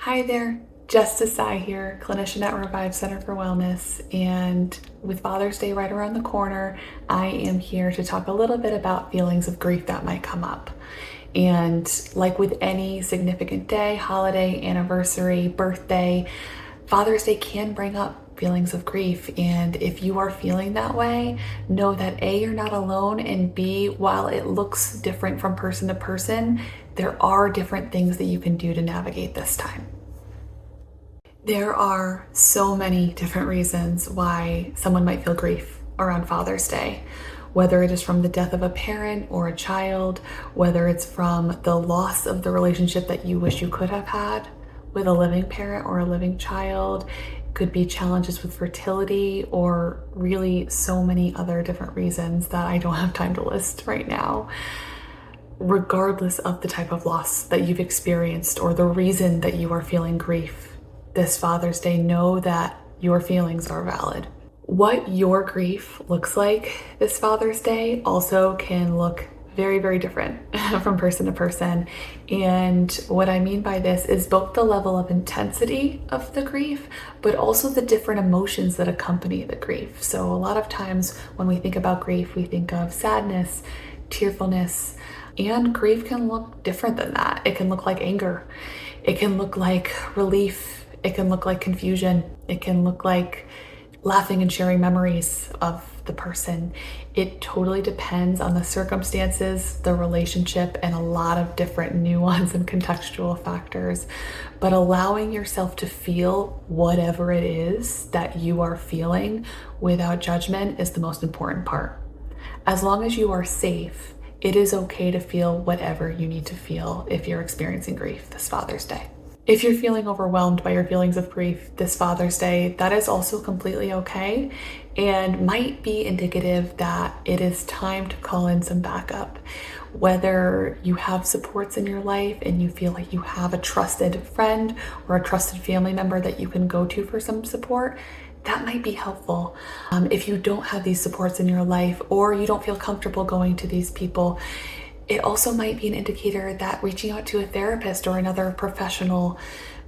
Hi there, Jess Desai here, clinician at Revive Center for Wellness, and with Father's Day right around the corner, I am here to talk a little bit about feelings of grief that might come up. And like with any significant day, holiday, anniversary, birthday, Father's Day can bring up feelings of grief. And if you are feeling that way, know that A, you're not alone, and B, while it looks different from person to person, there are different things that you can do to navigate this time. There are so many different reasons why someone might feel grief around Father's Day, whether it is from the death of a parent or a child, whether it's from the loss of the relationship that you wish you could have had with a living parent or a living child. It could be challenges with fertility, or really so many other different reasons that I don't have time to list right now. Regardless of the type of loss that you've experienced or the reason that you are feeling grief this Father's Day, know that your feelings are valid. What your grief looks like this Father's Day also can look very, very different from person to person. And what I mean by this is both the level of intensity of the grief, but also the different emotions that accompany the grief. So a lot of times when we think about grief, we think of sadness, tearfulness, and grief can look different than that. It can look like anger. It can look like relief. It can look like confusion. It can look like laughing and sharing memories of the person. It totally depends on the circumstances, the relationship, and a lot of different nuance and contextual factors. But allowing yourself to feel whatever it is that you are feeling without judgment is the most important part. As long as you are safe, it is okay to feel whatever you need to feel if you're experiencing grief this Father's Day. If you're feeling overwhelmed by your feelings of grief this Father's Day, that is also completely okay and might be indicative that it is time to call in some backup. Whether you have supports in your life and you feel like you have a trusted friend or a trusted family member that you can go to for some support, that might be helpful. If you don't have these supports in your life, or you don't feel comfortable going to these people, it also might be an indicator that reaching out to a therapist or another professional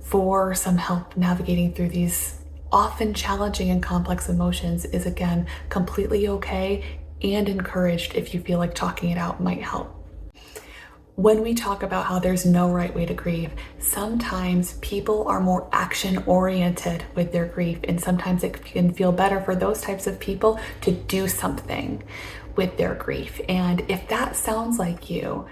for some help navigating through these often challenging and complex emotions is, again, completely okay and encouraged if you feel like talking it out might help. When we talk about how there's no right way to grieve, sometimes people are more action-oriented with their grief, and sometimes it can feel better for those types of people to do something with their grief. And if that sounds like you,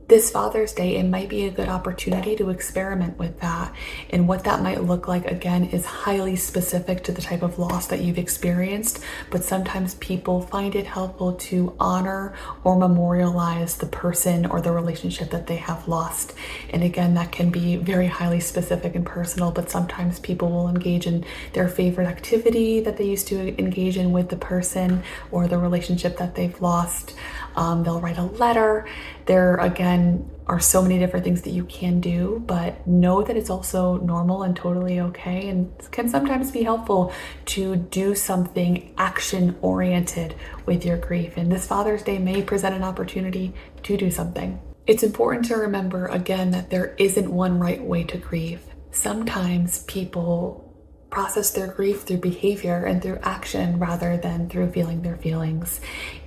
this Father's Day, it might be a good opportunity to experiment with that. And what that might look like, again, is highly specific to the type of loss that you've experienced. But sometimes people find it helpful to honor or memorialize the person or the relationship that they have lost. And again, that can be very highly specific and personal, but sometimes people will engage in their favorite activity that they used to engage in with the person or the relationship that they've lost. They'll write a letter. There, again, are so many different things that you can do, but know that it's also normal and totally okay, and can sometimes be helpful to do something action-oriented with your grief. And this Father's Day may present an opportunity to do something. It's important to remember, again, that there isn't one right way to grieve. Sometimes people process their grief through behavior and through action rather than through feeling their feelings.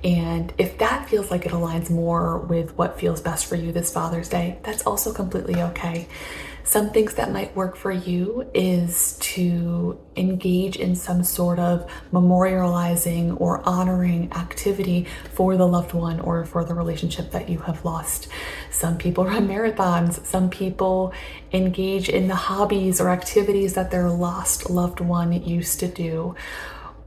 And if that feels like it aligns more with what feels best for you this Father's Day, that's also completely okay. Some things that might work for you is to engage in some sort of memorializing or honoring activity for the loved one or for the relationship that you have lost. Some people run marathons. Some people engage in the hobbies or activities that their lost loved one used to do.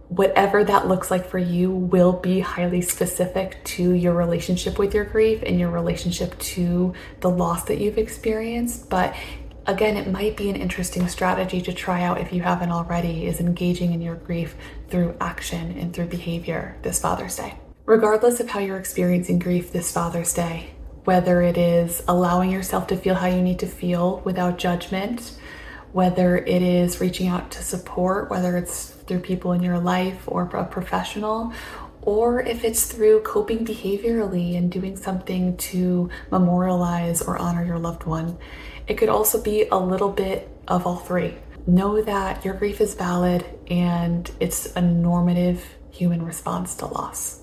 Whatever that looks like for you will be highly specific to your relationship with your grief and your relationship to the loss that you've experienced. But again, it might be an interesting strategy to try out if you haven't already, is engaging in your grief through action and through behavior this Father's Day. Regardless of how you're experiencing grief this Father's Day, whether it is allowing yourself to feel how you need to feel without judgment, whether it is reaching out to support, whether it's through people in your life or a professional, or if it's through coping behaviorally and doing something to memorialize or honor your loved one, It could also be a little bit of all three. Know that your grief is valid and it's a normative human response to loss.